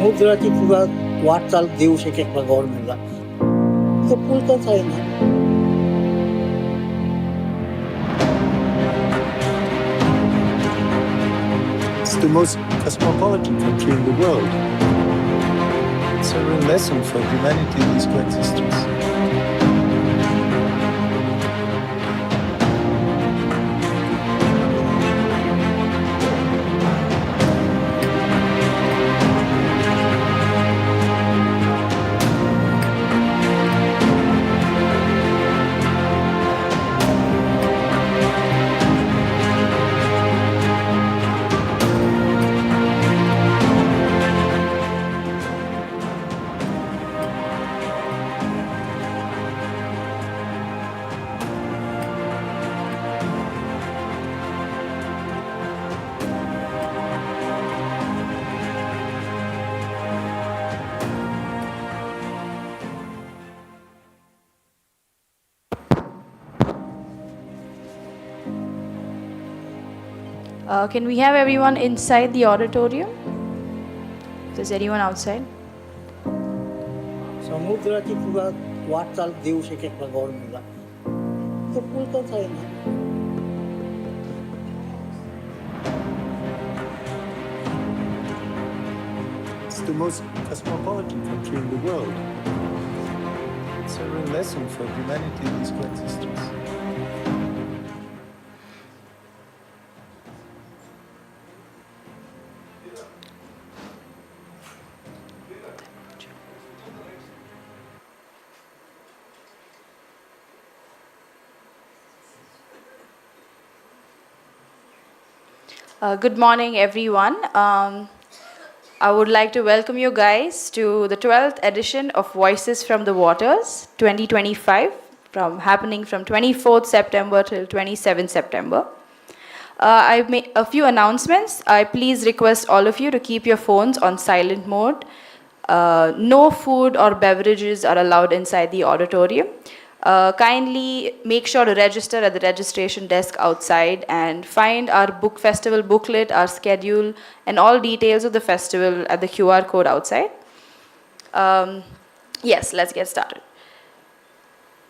समुद्राची पुरा वाटचाल देऊ शकेल का गव्हर्नमेंटला? तो पुलकच आहे ना. It's the most cosmopolitan country in the world. It's a real lesson for humanity, these coexistence. Can we have everyone inside the auditorium? If there's anyone outside? समुद्राची पुरा वाटचाल देऊ शकेल का गव्हर्नमेंटला? तो पुलकच आहे ना. It's the most cosmopolitan country in the world. It's a real lesson for humanity, these coexistence. Good morning, everyone. I would like to welcome you guys to the 12th edition of Voices from the Waters 2025, happening from 24th September till 27th September. I've made a few announcements. I please request all of you to keep your phones on silent mode. No food or beverages are allowed inside the auditorium. Kindly make sure to register at the registration desk outside and find our book festival booklet, our schedule, and all details of the festival at the QR code outside. Yes, let's get started.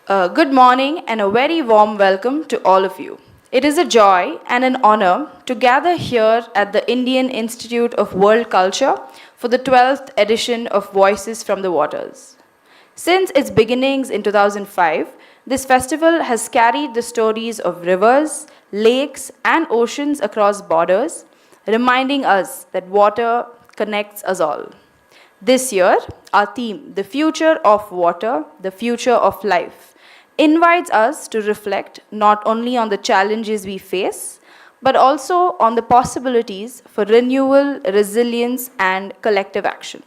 Good morning and a very warm welcome to all of you. It is a joy and an honor to gather here at the Indian Institute of World Culture for the 12th edition of Voices from the Waters. Since its beginnings in 2005, this festival has carried the stories of rivers, lakes, and oceans across borders, reminding us that water connects us all. This year, our theme, The Future of Water, the Future of Life, invites us to reflect not only on the challenges we face, but also on the possibilities for renewal, resilience, and collective action.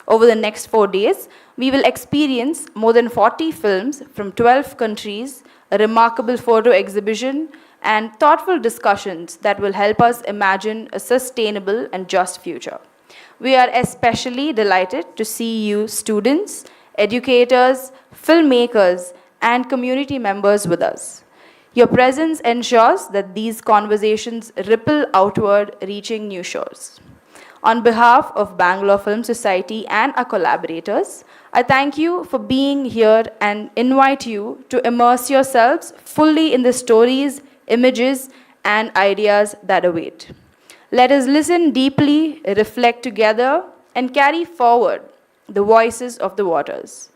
Over the next 4 days, we will experience more than 40 films from 12 countries, a remarkable photo exhibition, and thoughtful discussions that will help us imagine a sustainable and just future. We are especially delighted to see you students, educators, filmmakers, and community members with us. Your presence ensures that these conversations ripple outward, reaching new shores. On behalf of Bangalore Film Society and our collaborators, I thank you for being here and invite you to immerse yourselves fully in the stories, images, and ideas that await. Let us listen deeply, reflect together, and carry forward the voices of the waters.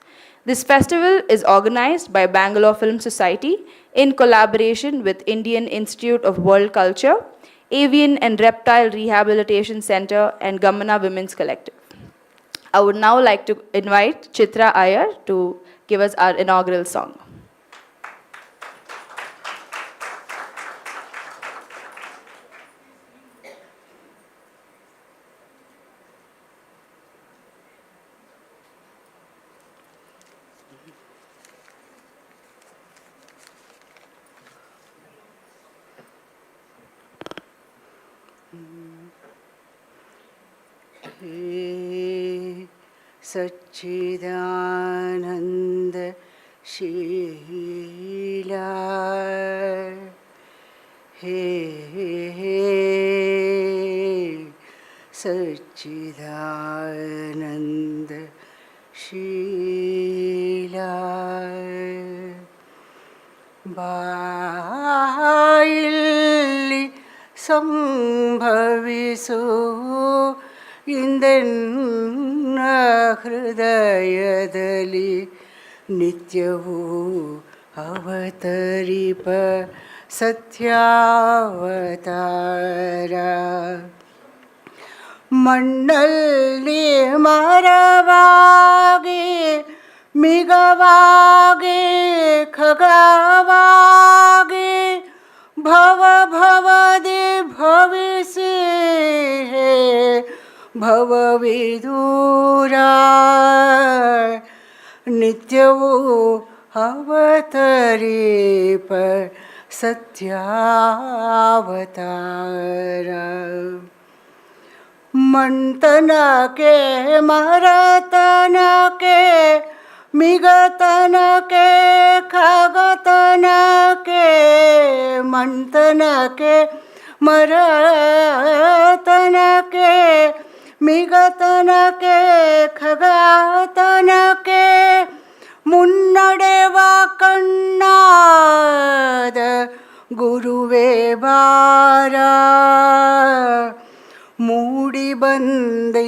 This festival is organized by Bangalore Film Society in collaboration with Indian Institute of World Culture, Avian and Reptile Rehabilitation Center, and Ugama Women's Collective. I would now like to invite Chitra Iyer to give us our inaugural song. सच्चिदानंद शीला हे सच्चिदानंद सच्चिदानन्द शीला ಬಾಯಲ್ಲಿ ಸಂಭವಿಸು ಇಂದೆನ್ನ ಹೃದಯದಲ್ಲಿ ನಿತ್ಯವೂ ಅವತರಿಪ ಸತ್ಯಾವತಾರ ಮಣ್ಣಲ್ಲಿ ಮರವಾಗಿ ಮಿಗವಾಗಿ ಖಗವಾಗಿ ಭವ ಭವದಿ ಭವಿಸಿ ಭವವಿದೂರ ನಿತ್ಯವೂ ಅವತರಿಪ ಸತ್ಯಾವತಾರ ಮಣ್ತನಕ್ಕೆ ಮರತನಕ್ಕೆ ಮಿಗತನಕ್ಕೆ ಖಗತನಕ್ಕೆ ಮಣ್ತನಕ್ಕೆ ಮರತನಕ್ಕೆ ಮಿಗತನಕ್ಕೆ ಖಗತನಕ್ಕೆ ಮುನ್ನಡೆವ ಕಣ್ಣಾದ ಗುರುವೇ ಬಾರ ಮೂಡಿ ಬಂದೆಂದೆನ್ನ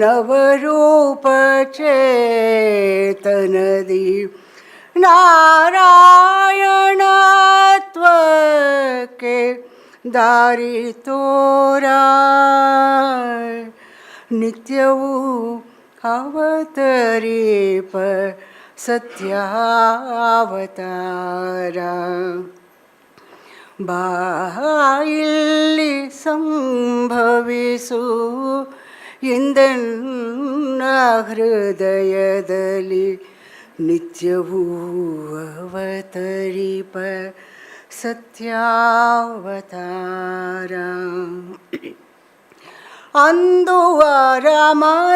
ನವರೂಪ ಚೇತನದಿ ನಾರಾಯಣತ್ವಕ್ಕೆ ದಾರಿ ತೋರ ನಿತ್ಯವೂ ಅವತರಿಪ ಸತ್ಯಾವತಾರ ಬಾಯಲ್ಲಿ ಸಂಭವಿಸು ಇಂದೆನ್ನ ಹೃದಯದಲ್ಲಿ ನಿತ್ಯವೂ ಅವತರಿಪ ಸತ್ಯಾವತಾರ ಅಂದು ಅರಮನೆಯಲ್ಲಿ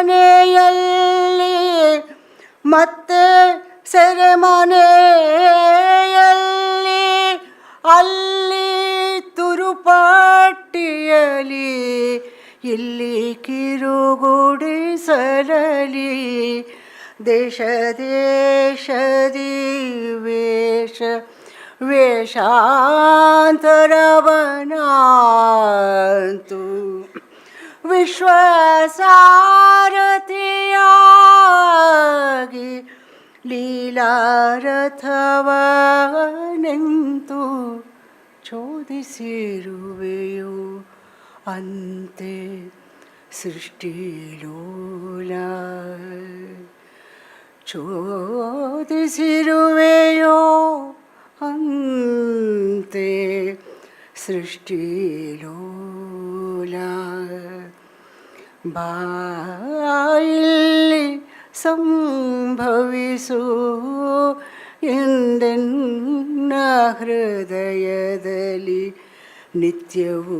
ಮತ್ತೆ ಸೆರೆಮನೆಯಲ್ಲಿ ಅಲ್ಲಿ ತುರುಪಟ್ಟಿಯಲಿ ಇಲ್ಲಿ ಕಿರುಗುಡಿಸಲಲಿ ದೇಶ ದೇಶದಿ ವೇಷಾಂತರವನಾಂತು ವಿಶ್ವಸಾರಥಿಯಾಗಿ ಲೀಲಾರಥವನೆಂತು ಚೋದಿಸಿರುವೆಯೋ ಅಂತೆ ಸೃಷ್ಟಿಲೋಲ ಚೋದಿಸಿರುವೆಯೋ ಅಂತೆ ಸೃಷ್ಟಿಲೋಲ ಬಾಯಲ್ಲಿ ಸಂಭವಿಸು ಎಂದೆನ್ನ ಹೃದಯದಲ್ಲಿ ನಿತ್ಯವೂ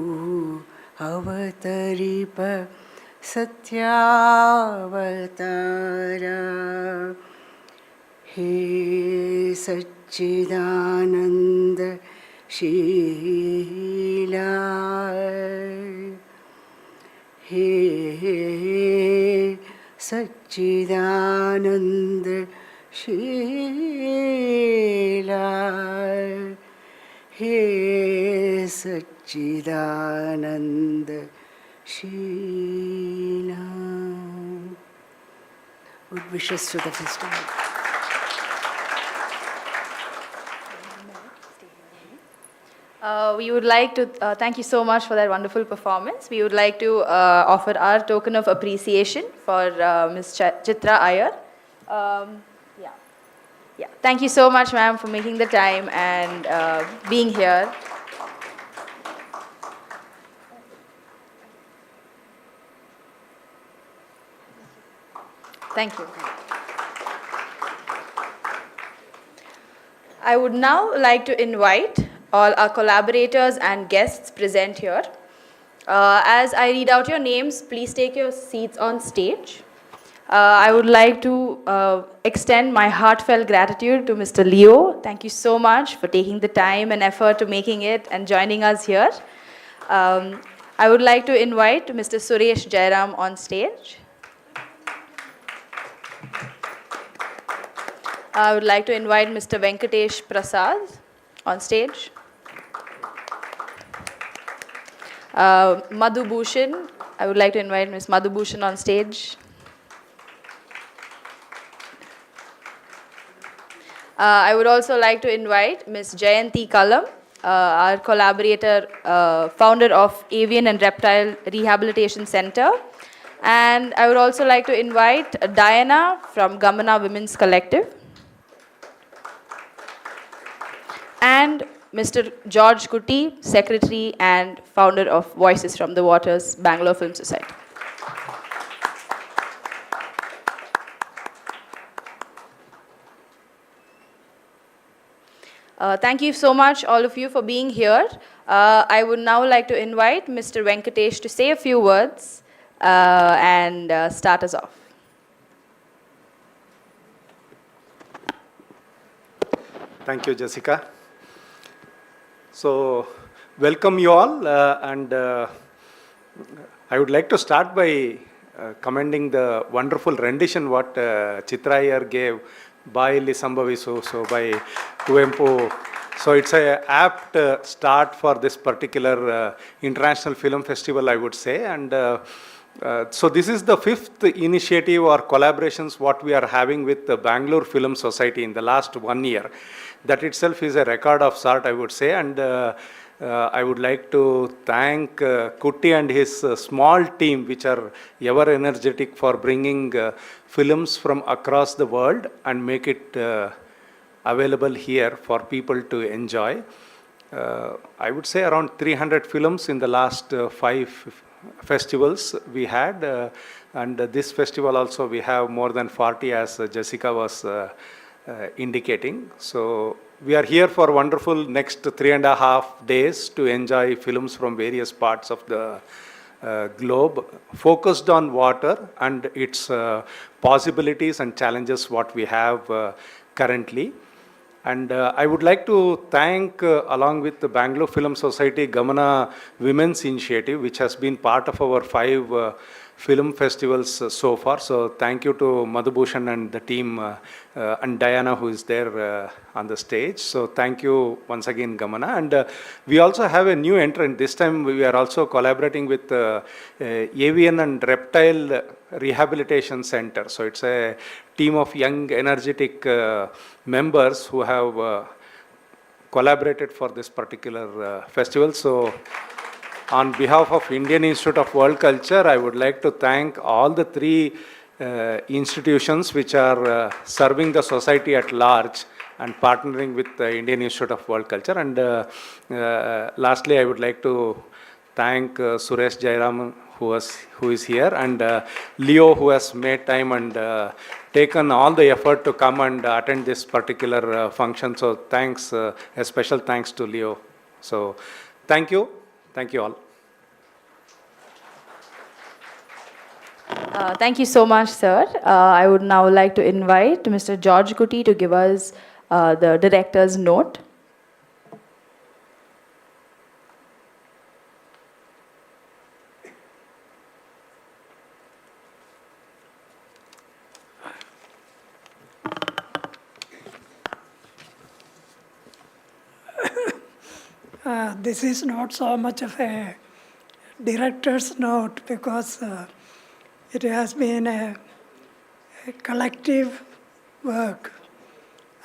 ಅವತರಿಪ ಸತ್ಯಾವತಾರ ಹೇ ಸಚ್ಚಿದಾನಂದ ಶೀಲಾ हे सच्चिदानंद शीला हे सच्चिदानंद Sheila. Good wishes to the festival. We would like to thank you so much for that wonderful performance. We would like to offer our token of appreciation for Ms. Chitra Iyer. Yeah. Thank you so much, ma'am, for making the time and being here. Thank you. I would now like to invite all our collaborators and guests present here. As I read out your names, please take your seats on stage. I would like to extend my heartfelt gratitude to Mr. Leo. Thank you so much for taking the time and effort to making it and joining us here. I would like to invite Mr. Suresh Jayaram on stage. I would like to invite Mr. Venkatesh Prasad on stage. Madhu Bhushan. I would like to invite Ms. Madhu Bhushan on stage. I would also like to invite Ms. Jayanti Kalam, our collaborator, founder of Avian and Reptile Rehabilitation Center. And I would also like to invite Diana from Gamana Women's Collective. And Mr. George Kuti, Secretary and founder of Voices from the Waters, Bangalore Film Society. Thank you so much, all of you, for being here. I would now like to invite Mr. Venkatesh to say a few words and start us off. Thank you, Jessica. So, welcome you all, and I would like to start by commending the wonderful rendition what Chitra here gave, Baili Sambhavisu, so by Kuvempu. So it's a apt start for this particular international film festival, I would say, and so this is the 5th initiative or collaborations what we are having with the Bangalore Film Society in the last 1 year. That itself is a record of sort, I would say, and I would like to thank Kutti and his small team, which are ever energetic for bringing films from across the world and make it available here for people to enjoy. I would say around 300 films in the last 5 festivals we had, and this festival also we have more than 40, as Jessica was indicating. So we are here for wonderful next 3.5 days to enjoy films from various parts of the globe, focused on water and its possibilities and challenges what we have currently. And I would like to thank, along with the Bangalore Film Society, Gamana Women's Initiative, which has been part of our 5 film festivals so far. So thank you to Madhu Bhushan and the team, and Diana, who is there on the stage. So thank you once again, Gamana. And we also have a new entrant. This time we are also collaborating with Avian and Reptile Rehabilitation Center. So it's a team of young, energetic members who have collaborated for this particular festival. So on behalf of Indian Institute of World Culture, I would like to thank all the 3 institutions which are serving the society at large and partnering with the Indian Institute of World Culture. And lastly, I would like to thank Suresh Jayaram, who is here, and Leo, who has made time and taken all the effort to come and attend this particular function. So thanks, a special thanks to Leo. So thank you. Thank you all. Thank you so much, sir. I would now like to invite Mr. George Kuti to give us the director's note. This is not so much of a director's note because it has been a collective work,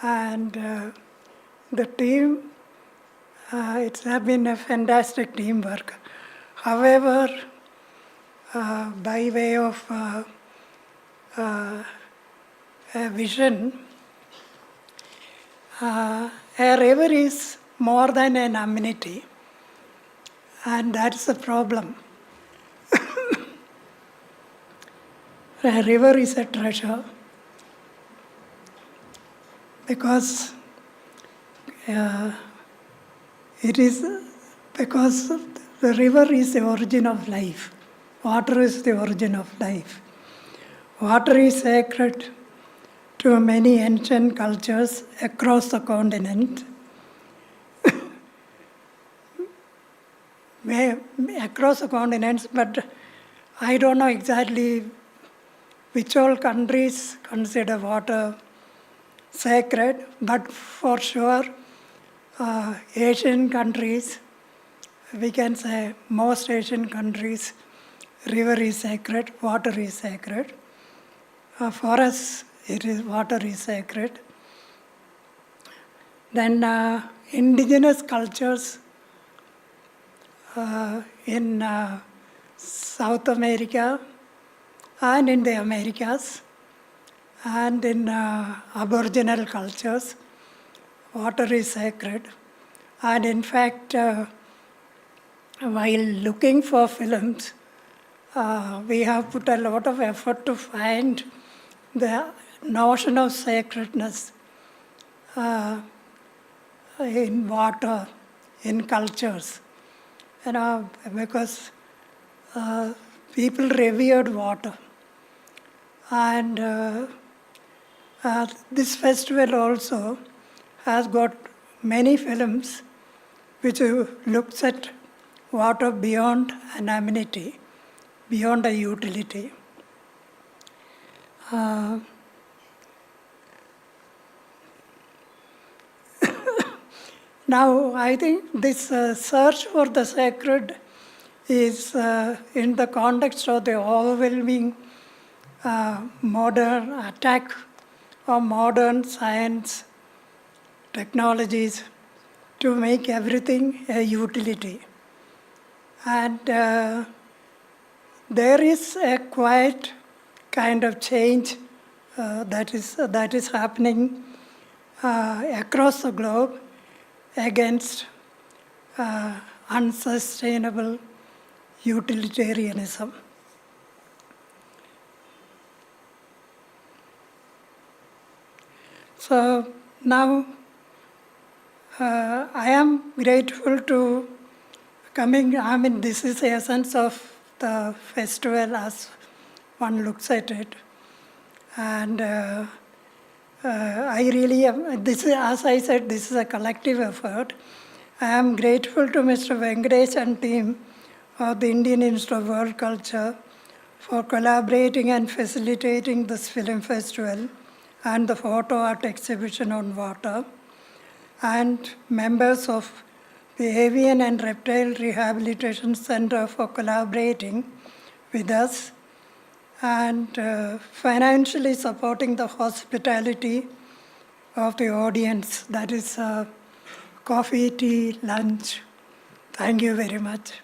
and the team, it's have been a fantastic teamwork. However, by way of a vision, a river is more than an amenity, and that's the problem. A river is a treasure because it is because the river is the origin of life. Water is the origin of life. Water is sacred to many ancient cultures across the continent. across the continents, but I don't know exactly which all countries consider water sacred, but for sure, Asian countries, we can say most Asian countries, river is sacred, water is sacred. For us, water is sacred. Then indigenous cultures in South America and in the Americas and in Aboriginal cultures, water is sacred. And in fact, while looking for films, we have put a lot of effort to find the notion of sacredness in water, in cultures. Because people revered water. And this festival also has got many films which looks at water beyond an amenity, beyond a utility. Now, I think this search for the sacred is in the context of the overwhelming modern attack of modern science, technologies to make everything a utility. And there is a quiet kind of change that is happening across the globe against unsustainable utilitarianism. So now I am grateful to this is the essence of the festival as one looks at it. And I really am, as I said, this is a collective effort. I am grateful to Mr. Venkatesh and team of the Indian Institute of World Culture for collaborating and facilitating this film festival and the photo art exhibition on water, and members of the Avian and Reptile Rehabilitation Center for collaborating with us and financially supporting the hospitality of the audience. That is coffee, tea, lunch. Thank you very much.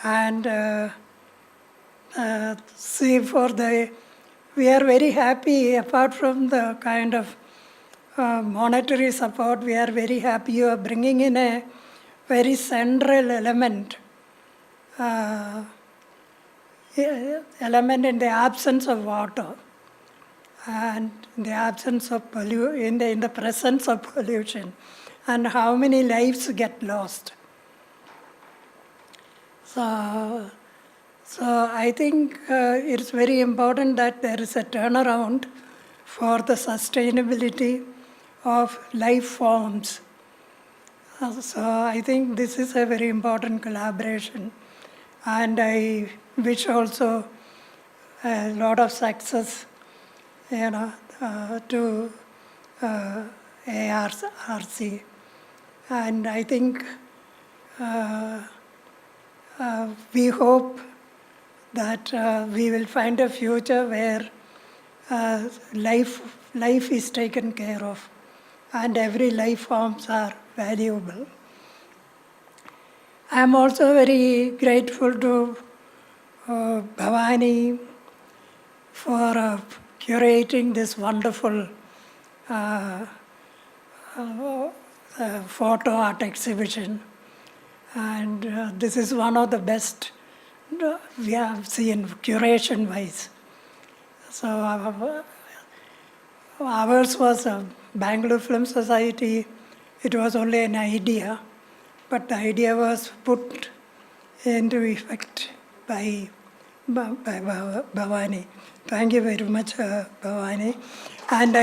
And we are very happy, apart from the kind of monetary support, we are very happy you are bringing in a very central element in the absence of water and the absence of in the presence of pollution, and how many lives get lost. So I think it's very important that there is a turnaround for the sustainability of life forms. So I think this is a very important collaboration. And I wish also a lot of success, to ARC. And I think we hope that we will find a future where life is taken care of and every life forms are valuable. I am also very grateful to Bhavani for curating this wonderful photo art exhibition. And this is one of the best we have seen curation-wise. So ours was a Bangalore Film Society. It was only an idea, but the idea was put into effect by Bhavani. Thank you very much, Bhavani. And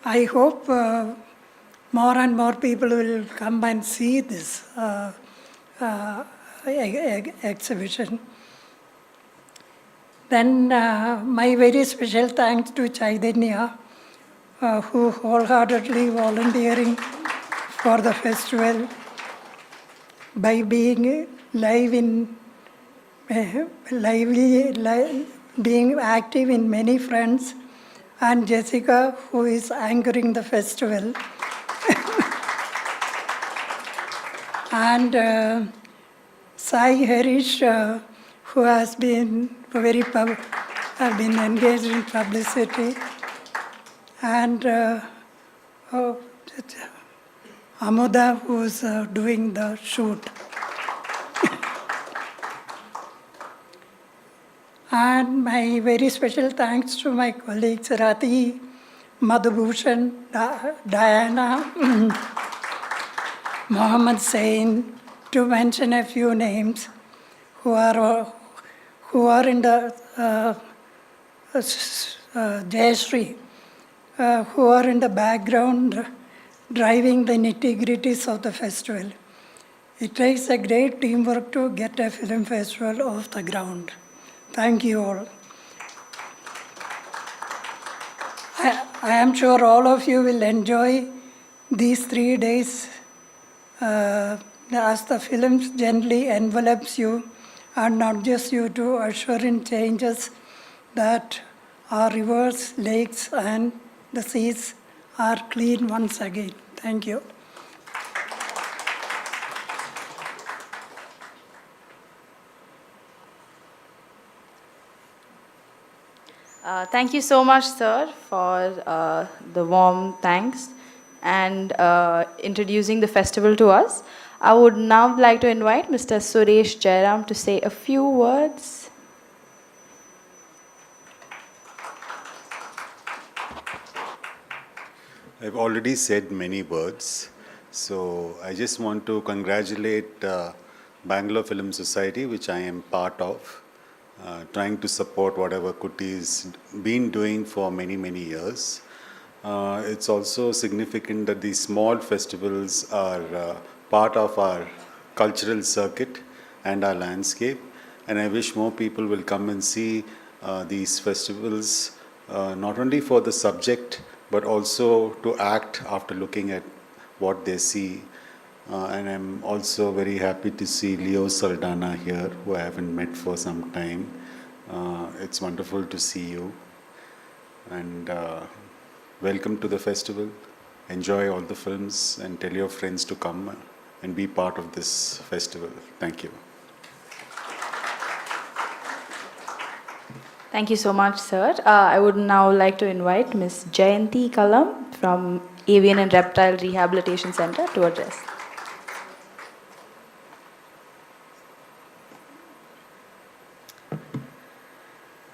I hope more and more people will come and see this exhibition. Then my very special thanks to Chaitanya, who wholeheartedly volunteering for the festival by being being active in many fronts, and Jessica, who is anchoring the festival. And Sai Harish, who has been been engaged in publicity, and Amuda, who's doing the shoot. And my very special thanks to my colleagues Rati, Madhubhushan, Diana, Mohammed Sain, to mention a few names, who are in the Jayashree, who are in the background driving the nitty-gritties of the festival. It takes a great teamwork to get a film festival off the ground. Thank you all. I am sure all of you will enjoy these 3 days as the film gently envelops you and nudges you to usher in changes that our rivers, lakes, and the seas are clean once again. Thank you. Thank you so much, sir, for the warm thanks and introducing the festival to us. I would now like to invite Mr. Suresh Jayaram to say a few words. I've already said many words, so I just want to congratulate Bangalore Film Society, which I am part of, trying to support whatever Kutti's been doing for many, many years. It's also significant that these small festivals are part of our cultural circuit and our landscape, and I wish more people will come and see these festivals, not only for the subject, but also to act after looking at what they see. And I'm also very happy to see Leo Saldana here, who I haven't met for some time. It's wonderful to see you. And welcome to the festival. Enjoy all the films and tell your friends to come and be part of this festival. Thank you. Thank you so much, sir. I would now like to invite Ms. Jayanti Kalam from Avian and Reptile Rehabilitation Center to address.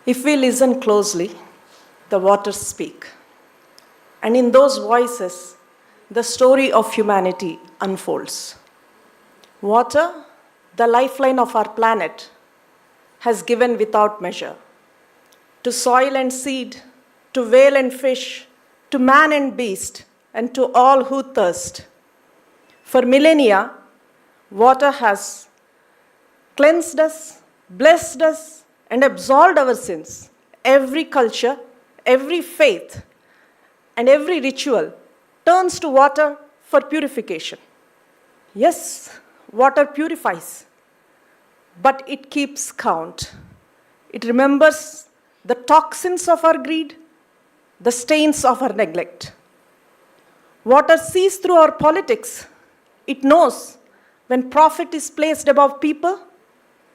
If we listen closely, the waters speak. And in those voices, the story of humanity unfolds. Water, the lifeline of our planet, has given without measure. To soil and seed, to whale and fish, to man and beast, and to all who thirst. For millennia, water has cleansed us, blessed us, and absolved our sins. Every culture, every faith, and every ritual turns to water for purification. Yes, water purifies, but it keeps count. It remembers the toxins of our greed, the stains of our neglect. Water sees through our politics. It knows when profit is placed above people,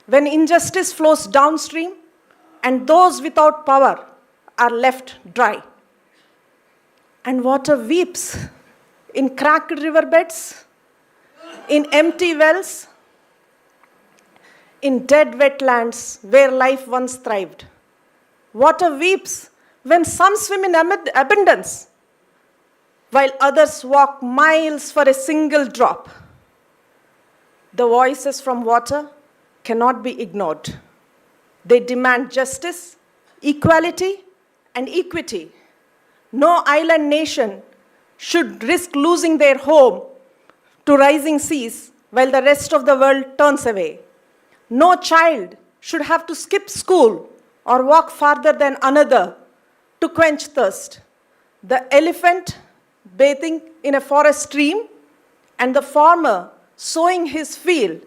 when injustice flows downstream, and those without power are left dry. And water weeps in cracked riverbeds, in empty wells, in dead wetlands where life once thrived. Water weeps when some swim in abundance, while others walk miles for a single drop. The voices from water cannot be ignored. They demand justice, equality, and equity. No island nation should risk losing their home to rising seas while the rest of the world turns away. No child should have to skip school or walk farther than another to quench thirst. The elephant bathing in a forest stream and the farmer sowing his field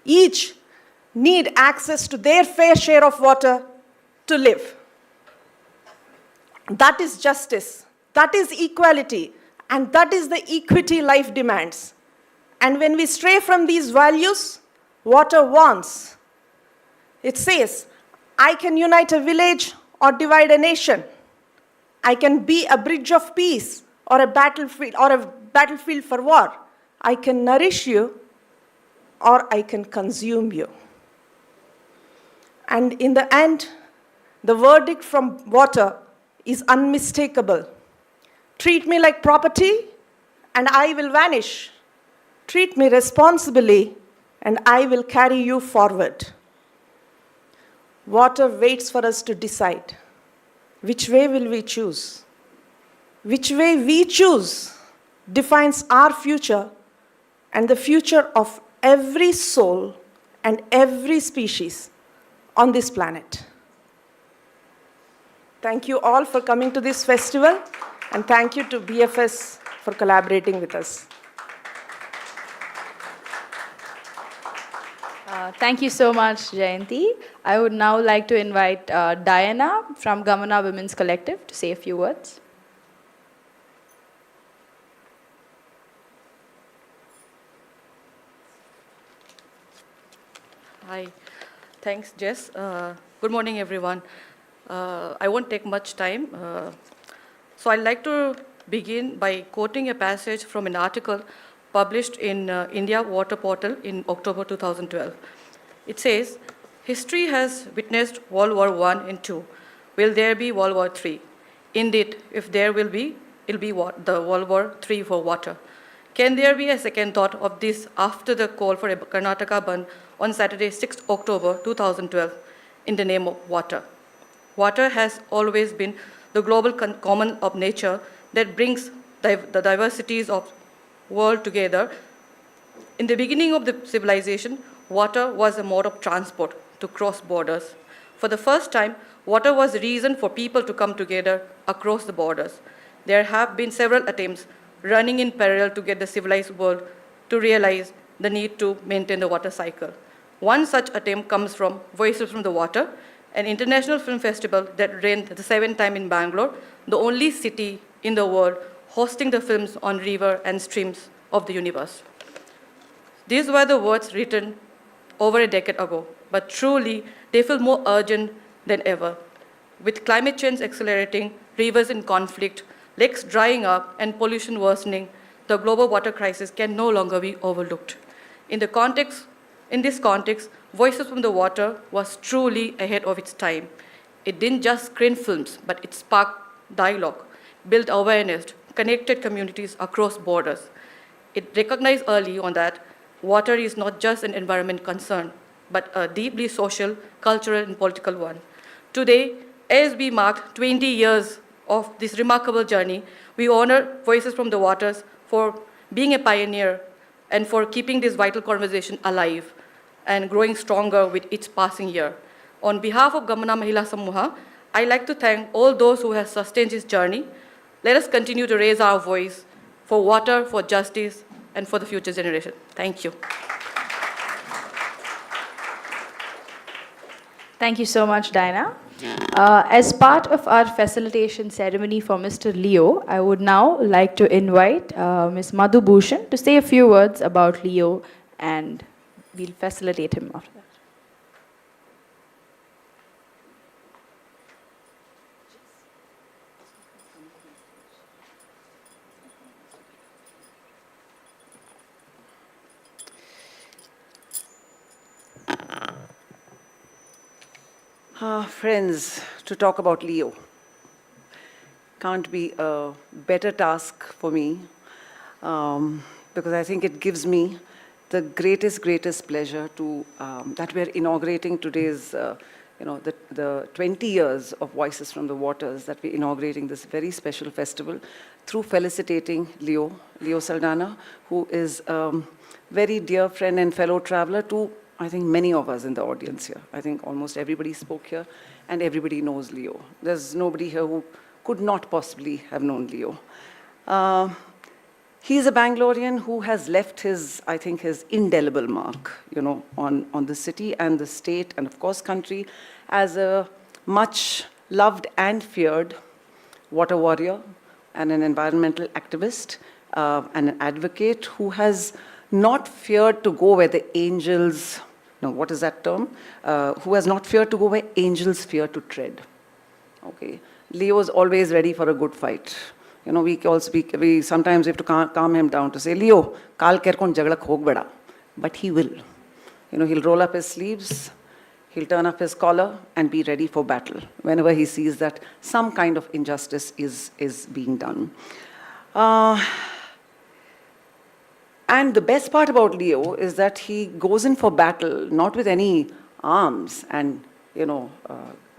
each need access to their fair share of water to live. That is justice, that is equality, and that is the equity life demands. And when we stray from these values, water wants. It says, I can unite a village or divide a nation. I can be a bridge of peace or a battlefield for war. I can nourish you or I can consume you. And in the end, the verdict from water is unmistakable. Treat me like property and I will vanish. Treat me responsibly and I will carry you forward. Water waits for us to decide. Which way will we choose? Which way we choose defines our future and the future of every soul and every species on this planet. Thank you all for coming to this festival, and thank you to BFS for collaborating with us. Thank you so much, Jayanti. I would now like to invite Diana from Gamana Women's Collective to say a few words. Hi, thanks, Jess. Good morning, everyone. I won't take much time. So I'd like to begin by quoting a passage from an article published in India Water Portal in October 2012. It says, history has witnessed World War I and II. Will there be World War III? Indeed, if there will be, it'll be the World War III for water. Can there be a second thought of this after the call for a Karnataka Bandh on Saturday, 6 October 2012 in the name of water? Water has always been the global common of nature that brings the diversities of world together. In the beginning of the civilization, water was a mode of transport to cross borders. For the first time, water was a reason for people to come together across the borders. There have been several attempts running in parallel to get the civilized world to realize the need to maintain the water cycle. One such attempt comes from Voices from the Water, an international film festival that ran the 7th time in Bangalore, the only city in the world hosting the films on river and streams of the universe. These were the words written over a decade ago, but truly they feel more urgent than ever. With climate change accelerating, rivers in conflict, lakes drying up, and pollution worsening, the global water crisis can no longer be overlooked. In this context, Voices from the Water was truly ahead of its time. It didn't just screen films, but it sparked dialogue, built awareness, connected communities across borders. It recognized early on that water is not just an environment concern, but a deeply social, cultural, and political one. Today, as we mark 20 years of this remarkable journey, we honor Voices from the Waters for being a pioneer and for keeping this vital conversation alive and growing stronger with each passing year. On behalf of Gamana Mahila Samuha, I'd like to thank all those who have sustained this journey. Let us continue to raise our voice for water, for justice, and for the future generation. Thank you. Thank you so much, Diana. As part of our facilitation ceremony for Mr. Leo, I would now like to invite Ms. Madhu Bhushan to say a few words about Leo, and we'll facilitate him after that. Friends, to talk about Leo. Can't be a better task for me because I think it gives me the greatest pleasure to that we're inaugurating today's the 20 years of Voices from the Waters, that we're inaugurating this very special festival through felicitating Leo Saldana, who is a very dear friend and fellow traveler to, I think, many of us in the audience here. I think almost everybody spoke here, and everybody knows Leo. There's nobody here who could not possibly have known Leo. He's a Bangalorean who has left his, I think, his indelible mark, on the city and the state and, of course, country as a much loved and feared water warrior and an environmental activist and an advocate who has not feared to go where the angels, no, what is that term? Who has not feared to go where angels fear to tread. Okay. Leo is always ready for a good fight. We sometimes have to calm him down to say, Leo, kaal kerkon jagda khog bada. But he will. He'll roll up his sleeves, he'll turn up his collar and be ready for battle whenever he sees that some kind of injustice is being done. And the best part about Leo is that he goes in for battle not with any arms and,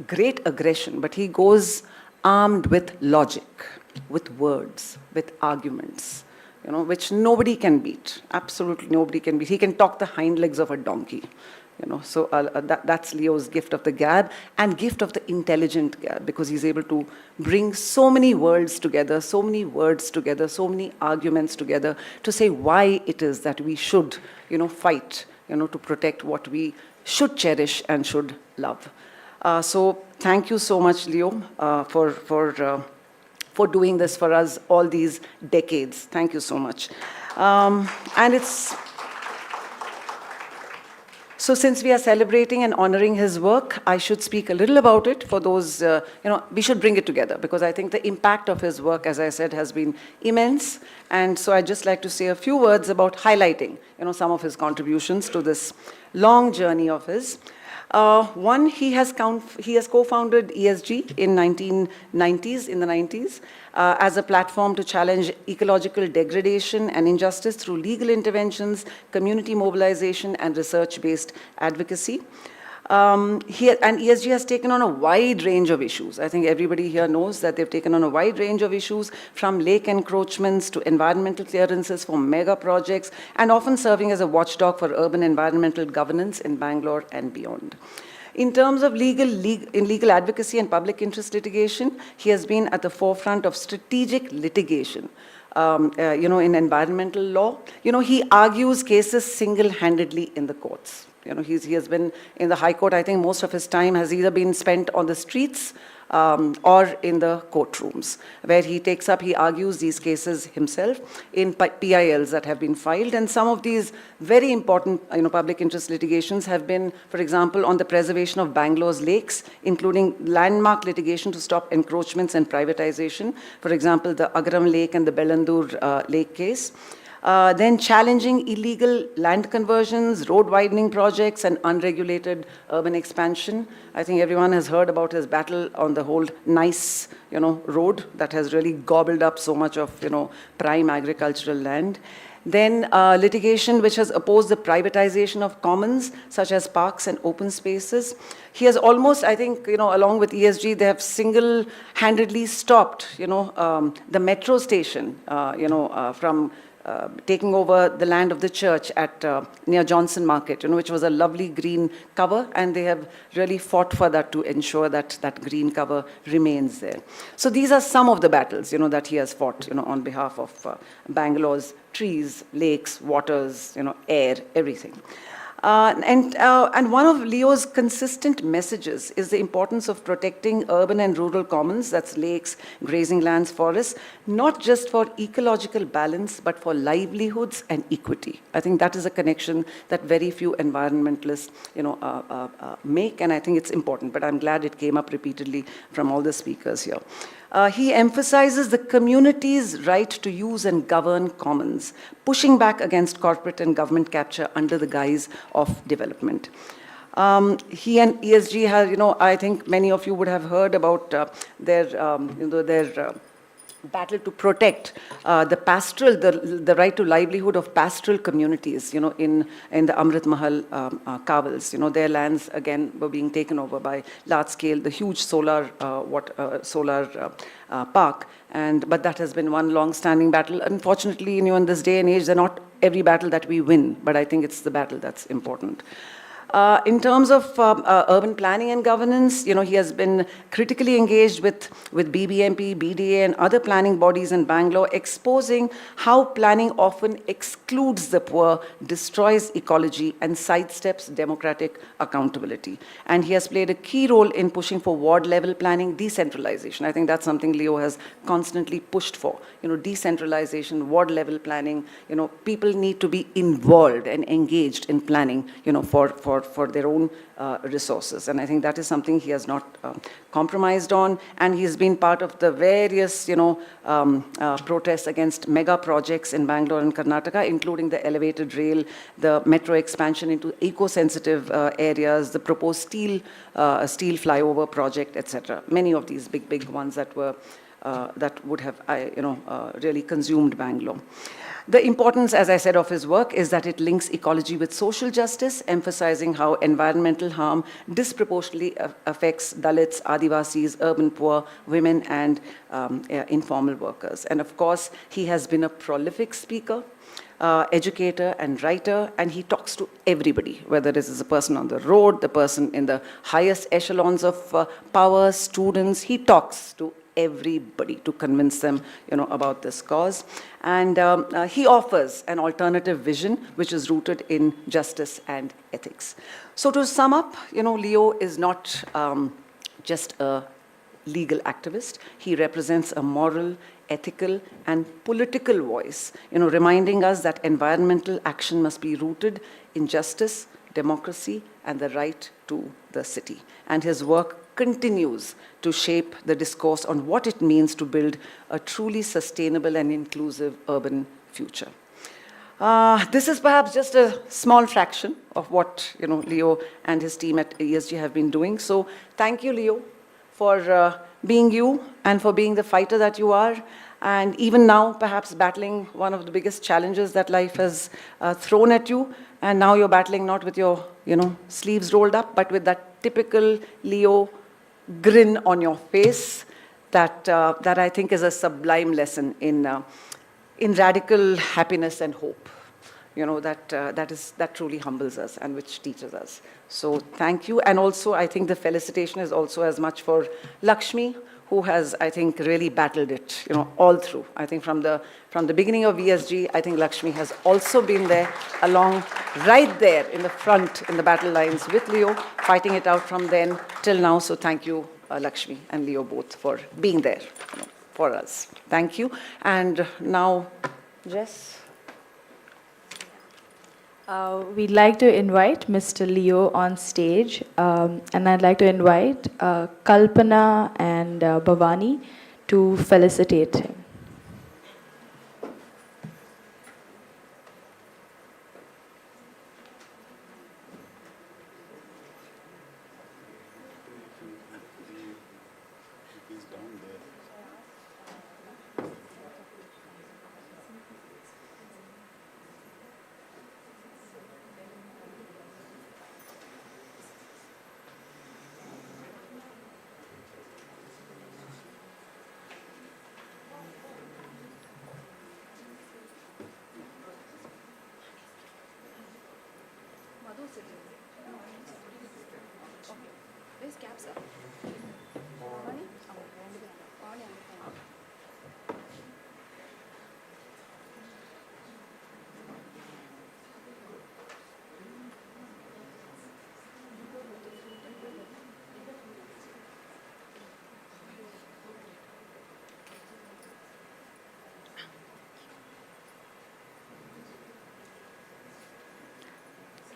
great aggression, but he goes armed with logic, with words, with arguments, which nobody can beat. Absolutely nobody can beat. He can talk the hind legs of a donkey. So that's Leo's gift of the gab and gift of the intelligent gab, because he's able to bring so many worlds together, so many words together, so many arguments together to say why it is that we should, fight, to protect what we should cherish and should love. So thank you so much, Leo, for doing this for us all these decades. Thank you so much. And it's... So since we are celebrating and honoring his work, I should speak a little about it for those, we should bring it together, because I think the impact of his work, as I said, has been immense. And so I'd just like to say a few words about highlighting, some of his contributions to this long journey of his. One, he has co-founded ESG in the 90s, as a platform to challenge ecological degradation and injustice through legal interventions, community mobilization, and research-based advocacy. And ESG has taken on a wide range of issues. I think everybody here knows that they've taken on a wide range of issues, from lake encroachments to environmental clearances for mega projects, and often serving as a watchdog for urban environmental governance in Bangalore and beyond. In terms of legal advocacy and public interest litigation, he has been at the forefront of strategic litigation, in environmental law. He argues cases single-handedly in the courts. He has been in the High Court. I think most of his time has either been spent on the streets or in the courtrooms, where he argues these cases himself in PILs that have been filed. And some of these very important, public interest litigations have been, for example, on the preservation of Bangalore's lakes, including landmark litigation to stop encroachments and privatization. For example, the Ugama Lake and the Bellandur Lake case. Then challenging illegal land conversions, road widening projects, and unregulated urban expansion. I think everyone has heard about his battle on the whole nice, road that has really gobbled up so much of, prime agricultural land. Then litigation which has opposed the privatization of commons, such as parks and open spaces. He has almost, I think, along with ESG, they have single-handedly stopped, the metro station, from taking over the land of the church at near Johnson Market, which was a lovely green cover, and they have really fought for that to ensure that that green cover remains there. So these are some of the battles, that he has fought, on behalf of Bangalore's trees, lakes, waters, air, everything. And one of Leo's consistent messages is the importance of protecting urban and rural commons, that's lakes, grazing lands, forests, not just for ecological balance, but for livelihoods and equity. I think that is a connection that very few environmentalists, make, and I think it's important, but I'm glad it came up repeatedly from all the speakers here. He emphasizes the community's right to use and govern commons, pushing back against corporate and government capture under the guise of development. He and ESG have, I think many of you would have heard about their battle to protect the right to livelihood of pastoral communities, in the Amrit Mahal Kavals. Their lands, again, were being taken over by large-scale, the huge solar park. But that has been one long-standing battle. Unfortunately, in this day and age, they're not every battle that we win, but I think it's the battle that's important. In terms of urban planning and governance, he has been critically engaged with BBMP, BDA, and other planning bodies in Bangalore, exposing how planning often excludes the poor, destroys ecology, and sidesteps democratic accountability. And he has played a key role in pushing for ward-level planning, decentralization. I think that's something Leo has constantly pushed for. Decentralization, ward-level planning. People need to be involved and engaged in planning, for their own resources. And I think that is something he has not compromised on. And he's been part of the various, protests against mega projects in Bangalore and Karnataka, including the elevated rail, the metro expansion into eco-sensitive areas, the proposed steel flyover project, etc. Many of these big ones that would have, really consumed Bangalore. The importance, as I said, of his work is that it links ecology with social justice, emphasizing how environmental harm disproportionately affects Dalits, Adivasis, urban poor, women, and informal workers. And of course, he has been a prolific speaker, educator and writer, and he talks to everybody, whether this is a person on the road, the person in the highest echelons of power, students. He talks to everybody to convince them, about this cause. And he offers an alternative vision which is rooted in justice and ethics. So to sum up, Leo is not just a legal activist. He represents a moral, ethical, and political voice, reminding us that environmental action must be rooted in justice, democracy, and the right to the city. And his work continues to shape the discourse on what it means to build a truly sustainable and inclusive urban future. This is perhaps just a small fraction of what Leo and his team at ESG have been doing. So thank you, Leo, for being you and for being the fighter that you are. And even now, perhaps battling one of the biggest challenges that life has thrown at you. And now you're battling not with your sleeves rolled up, but with that typical Leo grin on your face that I think is a sublime lesson in radical happiness and hope. That truly humbles us and which teaches us. So thank you. And also, I think the felicitation is also as much for Lakshmi, who has, I think, really battled it, all through. I think from the beginning of ESG, I think Lakshmi has also been there, right there in the front, in the battle lines with Leo, fighting it out from then till now. So thank you, Lakshmi and Leo both, for being there for us. Thank you. And now, Jess. We'd like to invite Mr. Leo on stage, and I'd like to invite Kalpana and Bhavani to felicitate him.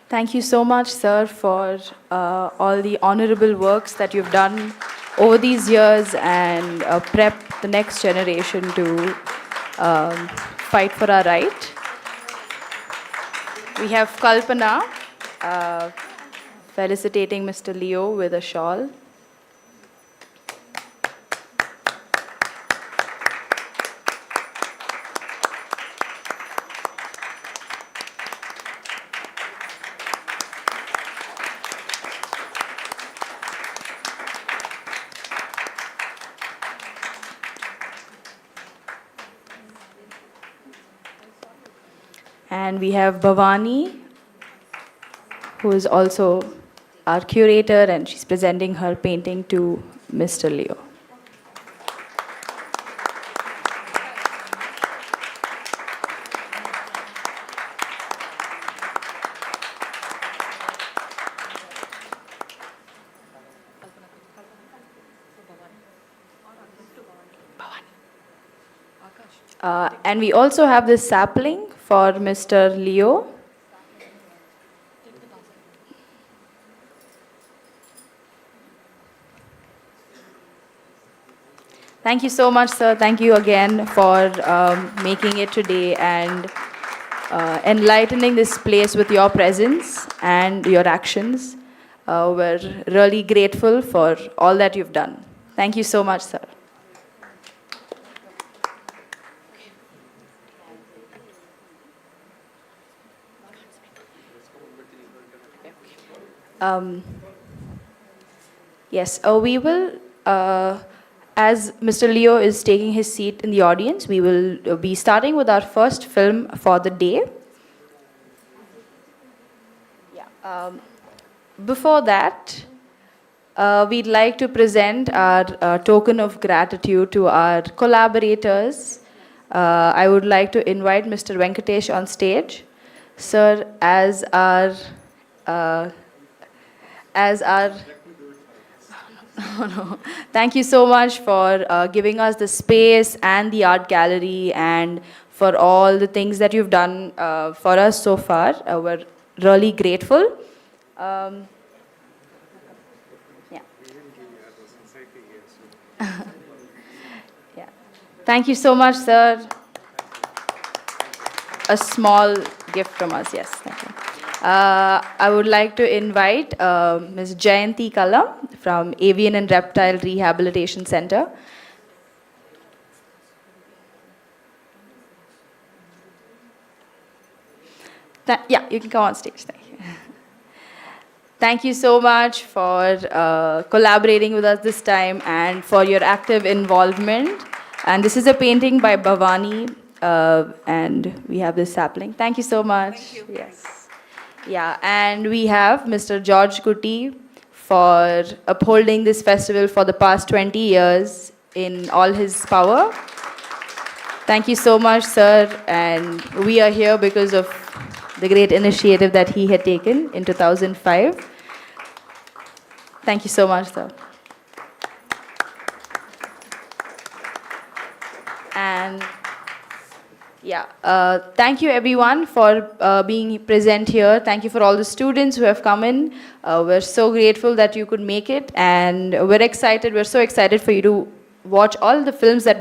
Thank you so much, sir, for all the honorable works that you've done over these years and prep the next generation to fight for our right. We have Kalpana felicitating Mr. Leo with a shawl. And we have Bhavani, who is also our curator, and she's presenting her painting to Mr. Leo. And we also have this sapling for Mr. Leo. Thank you so much, sir. Thank you again for making it today and enlightening this place with your presence and your actions. We're really grateful for all that you've done. Thank you so much, sir. Yes, we will, as Mr. Leo is taking his seat in the audience, we will be starting with our first film for the day. Yeah. Before that, we'd like to present our token of gratitude to our collaborators. I would like to invite Mr. Venkatesh on stage. Sir, as our no. Thank you so much for giving us the space and the art gallery and for all the things that you've done for us so far. We're really grateful. Yeah. Yeah. Thank you so much, sir. A small gift from us, yes. Thank you. I would like to invite Ms. Jayanti Kalam from Avian and Reptile Rehabilitation Center. Yeah, you can come on stage. Thank you. Thank you so much for collaborating with us this time and for your active involvement. And this is a painting by Bhavani, and we have this sapling. Thank you so much. Thank you. Yes. Yeah, and we have Mr. George Kuti for upholding this festival for the past 20 years in all his power. Thank you so much, sir, and we are here because of the great initiative that he had taken in 2005. Thank you so much, sir. And yeah, thank you everyone for being present here. Thank you for all the students who have come in. We're so grateful that you could make it, and we're so excited for you to watch all the films that